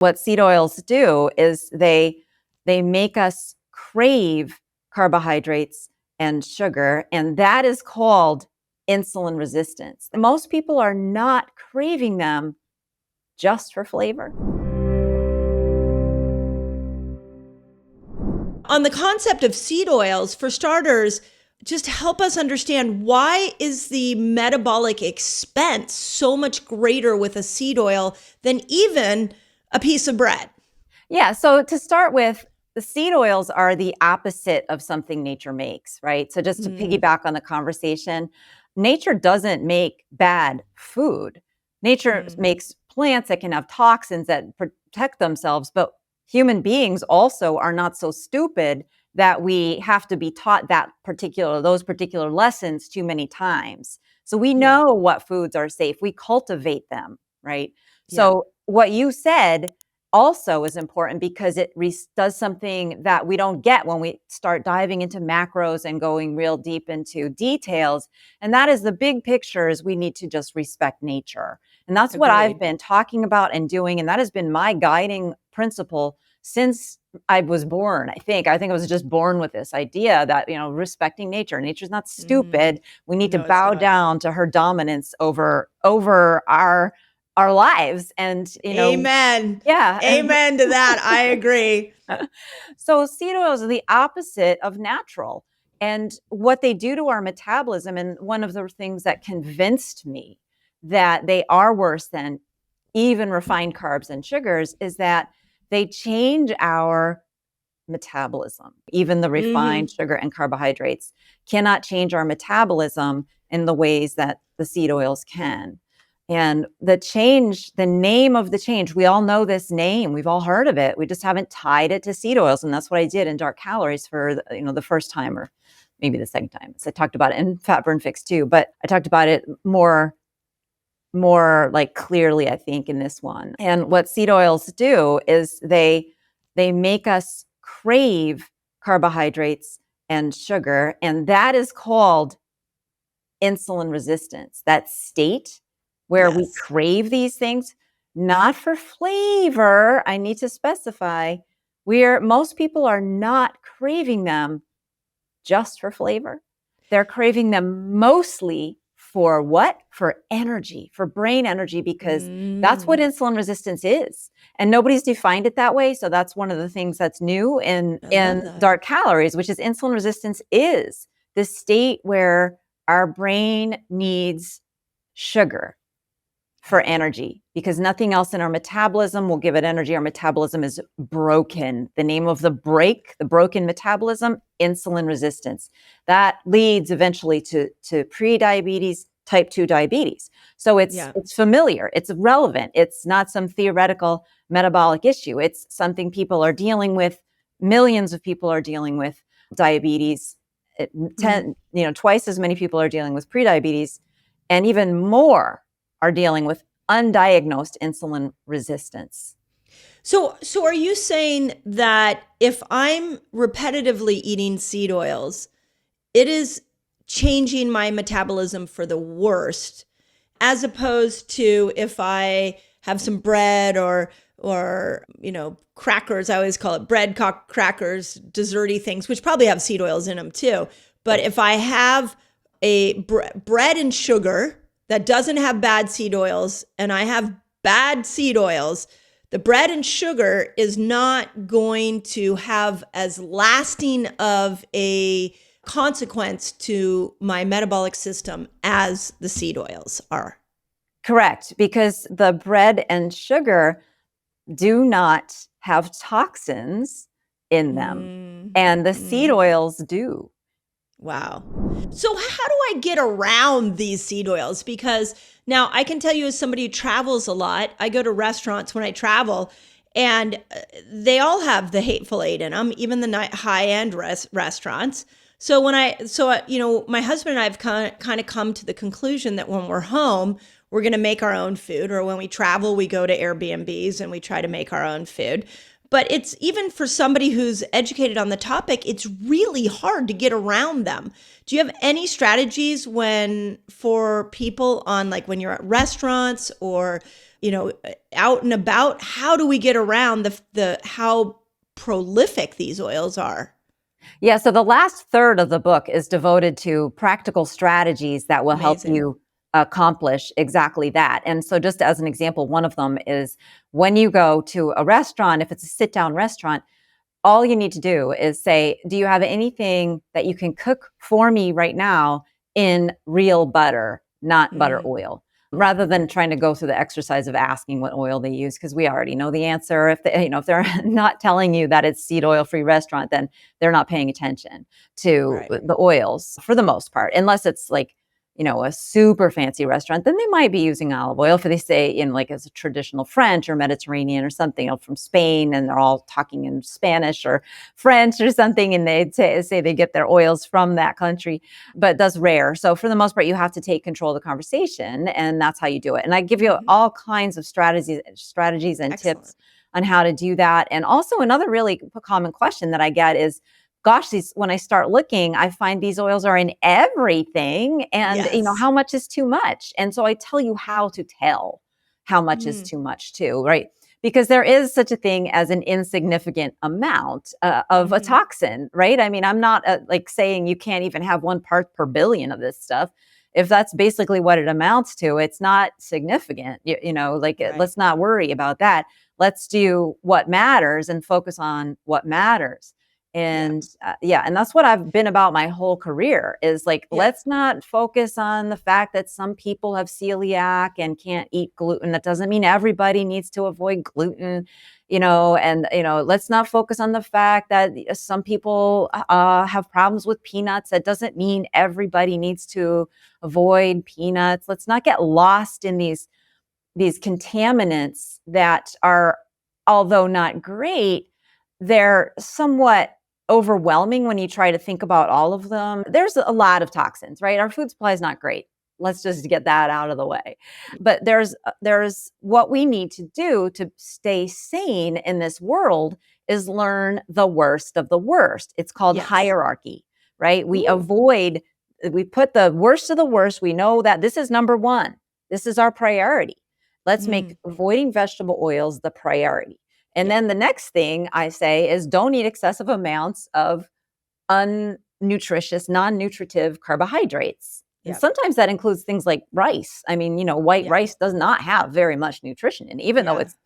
What seed oils do is they make us crave carbohydrates and sugar, and that is called insulin resistance. Most people are not craving them just for flavor. On the concept of seed oils, for starters, just help us understand, why is the metabolic expense so much greater with a seed oil than even a piece of bread? Yeah, so to start with, the seed oils are the opposite of something nature makes, right? So just to piggyback on the conversation, nature doesn't make bad food. Nature makes plants that can have toxins that protect themselves, but human beings also are not so stupid that we have to be taught those particular lessons too many times. So we know what foods are safe. We cultivate them, right? So what you said also is important because it does something that we don't get when we start diving into macros and going real deep into details. And that is the big picture is we need to just respect nature. And that's what I've been talking about and doing. And that has been my guiding principle since I was born. I think I was just born with this idea that, respecting nature. Nature's not stupid. We need to bow down to her dominance over our lives. And, Amen. yeah. Amen to that. I agree. So seed oils are the opposite of natural. And what they do to our metabolism, and one of the things that convinced me that they are worse than even refined carbs and sugars, is that they change our metabolism. Even the refined sugar and carbohydrates cannot change our metabolism in the ways that the seed oils can. And the name of the change, we all know this name. We've all heard of it. We just haven't tied it to seed oils. And that's what I did in Dark Calories for the first time, or maybe the second time. So I talked about it in Fat Burn Fix too, but I talked about it more like clearly, I think, in this one. And what seed oils do is they make us crave carbohydrates and sugar, and that is called insulin resistance. That state where we crave these things, not for flavor. I need to specify, most people are not craving them just for flavor. They're craving them mostly for what? For energy, for brain energy, because that's what insulin resistance is. And nobody's defined it that way. So that's one of the things that's new in Dark Calories, which is insulin resistance is the state where our brain needs sugar for energy, because nothing else in our metabolism will give it energy. Our metabolism is broken. The name of the broken metabolism, insulin resistance. That leads eventually to pre-diabetes, type 2 diabetes. So it's familiar, it's relevant. It's not some theoretical metabolic issue. It's something people are dealing with. Millions of people are dealing with diabetes. Twice as many people are dealing with pre-diabetes, and even more are dealing with undiagnosed insulin resistance. So are you saying that if I'm repetitively eating seed oils, it is changing my metabolism for the worst, as opposed to if I have some bread or crackers? I always call it bread, crackers, desserty things, which probably have seed oils in them too. But if I have a bread and sugar that doesn't have bad seed oils, and I have bad seed oils, the bread and sugar is not going to have as lasting of a consequence to my metabolic system as the seed oils are. Correct, because the bread and sugar do not have toxins in them, and the seed oils do. Wow. So how do I get around these seed oils? Because now I can tell you, as somebody who travels a lot, I go to restaurants when I travel, and they all have the Hateful Eight in them, even the high-end restaurants. So my husband and I have kind of come to the conclusion that when we're home, we're going to make our own food, or when we travel, we go to Airbnbs and we try to make our own food. But it's, even for somebody who's educated on the topic, it's really hard to get around them. Do you have any strategies for people on, like, when you're at restaurants or out and about, how do we get around the how prolific these oils are? Yeah, so the last third of the book is devoted to practical strategies that will help Amazing. you accomplish exactly that. And so, just as an example, one of them is when you go to a restaurant, if it's a sit down restaurant, all you need to do is say, do you have anything that you can cook for me right now in real butter, not butter Mm, oil? Rather than trying to go through the exercise of asking what oil they use, because we already know the answer. If they're not telling you that it's seed oil free restaurant, then they're not paying attention to right. the oils for the most part, unless it's like a super fancy restaurant, then they might be using olive oil. If they say in like as a traditional French or Mediterranean or something, from Spain, and they're all talking in Spanish or French or something, and they say they get their oils from that country, but that's rare. So for the most part, you have to take control of the conversation, and that's how you do it. And I give you Mhm. all kinds of strategies and Excellent. tips on how to do that. And also another really common question that I get is, gosh, when I start looking, I find these oils are in everything. And, Yes. how much is too much? And so I tell you how to tell how much is Mm. too much too, right? Because there is such a thing as an insignificant amount of a Mhm. toxin, right? I mean, I'm not like saying you can't even have 1 part per billion of this stuff. If that's basically what it amounts to, it's not significant. Like Right. let's not worry about that. Let's do what matters and focus on what matters. Yeah. And yeah, and that's what I've been about my whole career is like, Yeah. let's not focus on the fact that some people have celiac and can't eat gluten. That doesn't mean everybody needs to avoid gluten, and, let's not focus on the fact that some people have problems with peanuts. That doesn't mean everybody needs to avoid peanuts. Let's not get lost in these contaminants that are, although not great, they're somewhat overwhelming when you try to think about all of them. There's a lot of toxins, right? Our food supply is not great. Let's just get that out of the way. But there's what we need to do to stay sane in this world is learn the worst of the worst. It's called Yes. hierarchy, right? Ooh. We put the worst of the worst. We know that this is number one. This is our priority. Let's make Mm. avoiding vegetable oils the priority. And Yeah. then the next thing I say is don't eat excessive amounts of unnutritious, non-nutritive carbohydrates. And Yeah. sometimes that includes things like rice. I mean, white Yeah. rice does not have very much nutrition in it, even though Yeah. it's,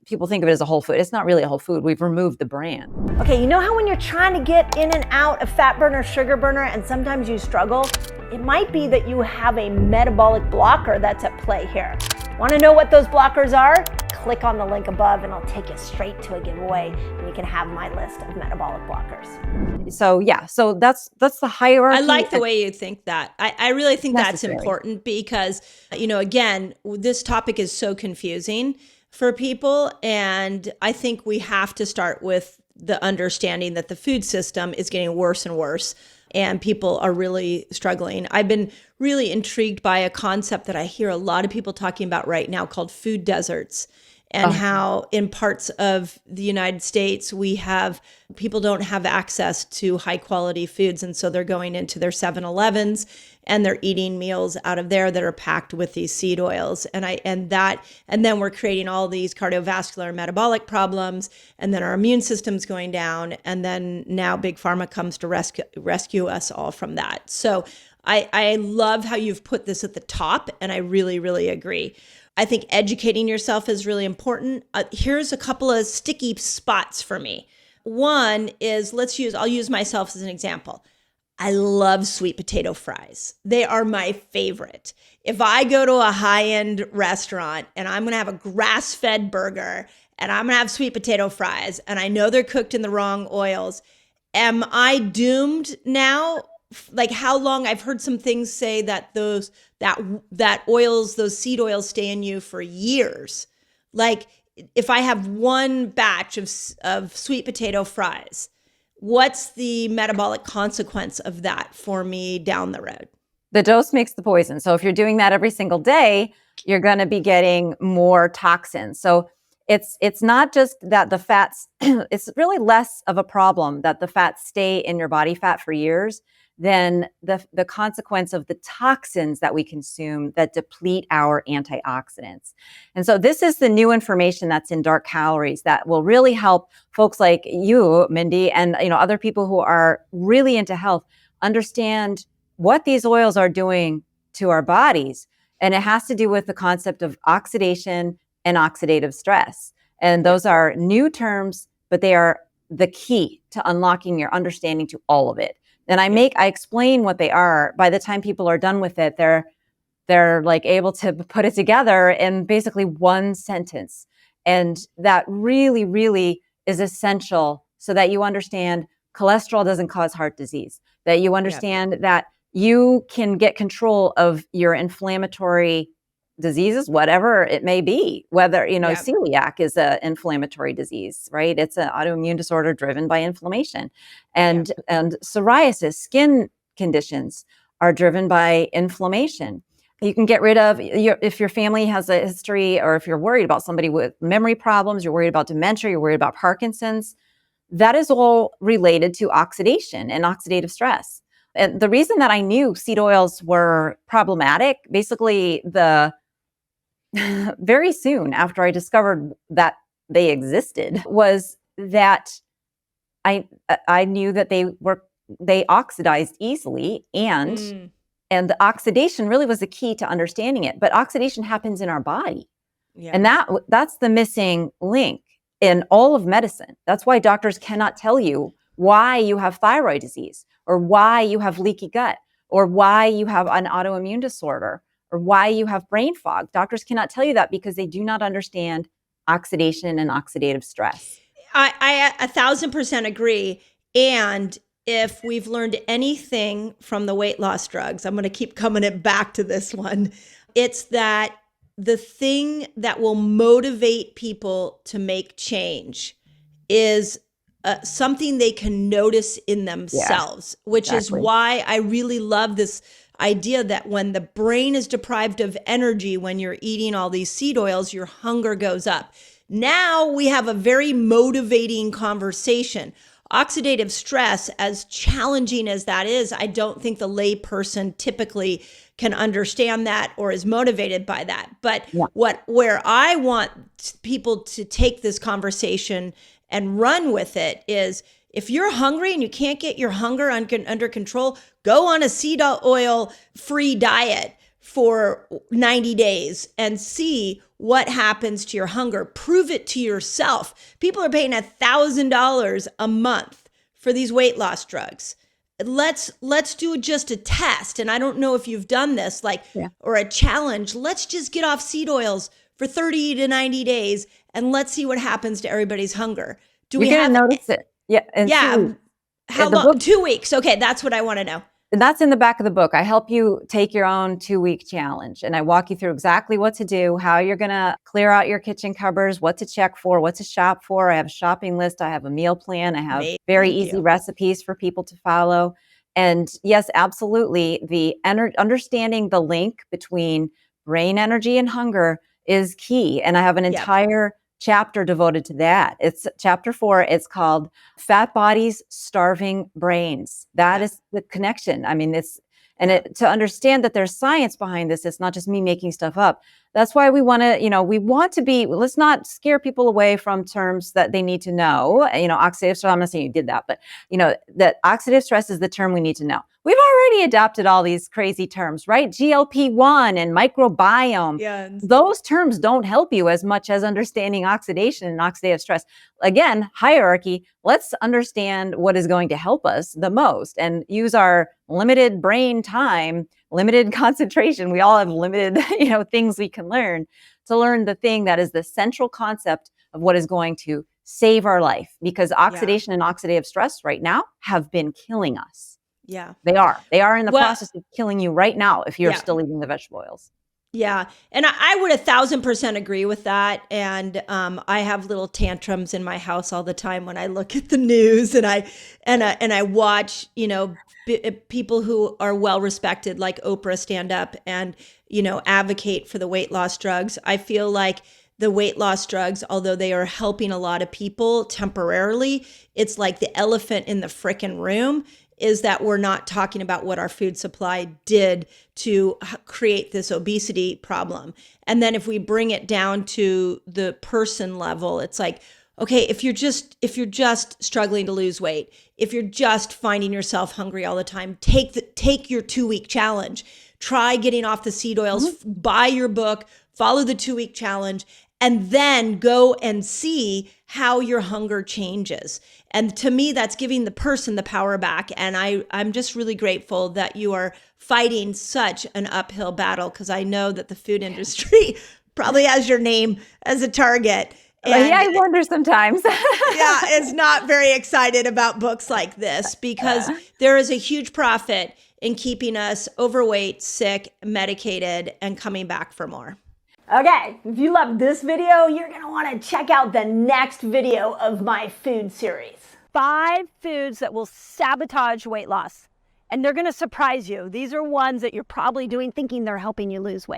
people think of it as a whole food. It's not really a whole food. We've removed the bran. Okay, you know how when you're trying to get in and out of fat burner, sugar burner, and sometimes you struggle? It might be that you have a metabolic blocker that's at play here. Want to know what those blockers are? Click on the link above and I'll take you straight to a giveaway and you can have my list of metabolic blockers. So yeah, so that's the hierarchy. I like the way you think that. I really think that's Necessary. important because, again, this topic is so confusing for people. And I think we have to start with the understanding that the food system is getting worse and worse and people are really struggling. I've been really intrigued by a concept that I hear a lot of people talking about right now called food deserts, and how in parts of the United States people don't have access to high quality foods, and so they're going into their 7-Elevens and they're eating meals out of there that are packed with these seed oils, and then we're creating all these cardiovascular and metabolic problems, and then our immune system's going down, and then now big pharma comes to rescue us all from that. So I love how you've put this at the top, and I really, really agree. I think educating yourself is really important. Here's a couple of sticky spots for me. One is I'll use myself as an example. I love sweet potato fries. They are my favorite. If I go to a high-end restaurant and I'm going to have a grass-fed burger and I'm going to have sweet potato fries and I know they're cooked in the wrong oils, am I doomed now? Like how long? I've heard some things say that those seed oils stay in you for years. Like if I have one batch of sweet potato fries, what's the metabolic consequence of that for me down the road? The dose makes the poison. So if you're doing that every single day, you're going to be getting more toxins. So it's not just that the fats, it's really less of a problem that the fats stay in your body fat for years than the consequence of the toxins that we consume that deplete our antioxidants. And so this is the new information that's in dark calories that will really help folks like you, Mindy, and other people who are really into health understand what these oils are doing to our bodies. And it has to do with the concept of oxidation and oxidative stress. And those are new terms, but they are the key to unlocking your understanding to all of it. And I explain what they are. By the time people are done with it, they're like able to put it together in basically one sentence. And that really, really is essential so that you understand cholesterol doesn't cause heart disease, that you understand that you can get control of your inflammatory diseases, whatever it may be, whether, celiac is an inflammatory disease, right? It's an autoimmune disorder driven by inflammation. And psoriasis, skin conditions are driven by inflammation. You can get rid of, if your family has a history, or if you're worried about somebody with memory problems, you're worried about dementia, you're worried about Parkinson's, that is all related to oxidation and oxidative stress. And the reason that I knew seed oils were problematic, basically very soon after I discovered that they existed, was that I knew that they oxidized easily, and the oxidation really was the key to understanding it. But oxidation happens in our body, and that's the missing link in all of medicine. That's why doctors cannot tell you why you have thyroid disease, or why you have leaky gut, or why you have an autoimmune disorder, or why you have brain fog. Doctors cannot tell you that because they do not understand oxidation and oxidative stress. I 1,000% agree. And if we've learned anything from the weight loss drugs, I'm going to keep coming it back to this one. It's that the thing that will motivate people to make change is something they can notice in themselves, which is why I really love this idea that when the brain is deprived of energy, when you're eating all these seed oils, your hunger goes up. Now we have a very motivating conversation. Oxidative stress, as challenging as that is, I don't think the lay person typically can understand that or is motivated by that. But where I want people to take this conversation and run with it is, if you're hungry and you can't get your hunger under control, go on a seed oil free diet for 90 days and see what happens to your hunger. Prove it to yourself. People are paying $1,000 a month for these weight loss drugs. Let's do just a test. And I don't know if you've done this, or a challenge. Let's just get off seed oils for 30 to 90 days and let's see what happens to everybody's hunger. You're going to notice it. Yeah. How long? 2 weeks. Okay. That's what I want to know. And that's in the back of the book. I help you take your own 2-week challenge, and I walk you through exactly what to do, how you're going to clear out your kitchen cupboards, what to check for, what to shop for. I have a shopping list. I have a meal plan. I have very easy recipes for people to follow. And yes, absolutely. The understanding the link between brain energy and hunger is key. And I have an entire chapter devoted to that. It's chapter 4. It's called Fat Bodies, Starving Brains. That is the connection. I mean, to understand that there's science behind this, it's not just me making stuff up. That's why we want to let's not scare people away from terms that they need to know. Oxidative stress, I'm not saying you did that, but that oxidative stress is the term we need to know. We've already adopted all these crazy terms, right? GLP-1 and microbiome. Yeah. Those terms don't help you as much as understanding oxidation and oxidative stress. Again, hierarchy. Let's understand what is going to help us the most and use our limited brain time, limited concentration. We all have limited, things we can learn to learn the thing that is the central concept of what is going to save our life, because oxidation and oxidative stress right now have been killing us. Yeah. They are in the process of killing you right now if you're still eating the vegetable oils. Yeah. And I would 1,000% agree with that. And I have little tantrums in my house all the time when I look at the news and I watch, people who are well respected like Oprah stand up and, advocate for the weight loss drugs. I feel like the weight loss drugs, although they are helping a lot of people temporarily, it's like the elephant in the frickin' room is that we're not talking about what our food supply did to create this obesity problem. And then if we bring it down to the person level, it's like, okay, if you're just struggling to lose weight, if you're just finding yourself hungry all the time, take your 2-week challenge. Try getting off the seed oils, buy your book, follow the 2-week challenge, and then go and see how your hunger changes. And to me, that's giving the person the power back. And I'm just really grateful that you are fighting such an uphill battle, because I know that the food industry probably has your name as a target. And yeah, I wonder sometimes. Yeah, is not very excited about books like this, because there is a huge profit in keeping us overweight, sick, medicated, and coming back for more. Okay, if you loved this video, you're gonna wanna check out the next video of my food series. 5 foods that will sabotage weight loss. And they're gonna surprise you. These are ones that you're probably doing thinking they're helping you lose weight.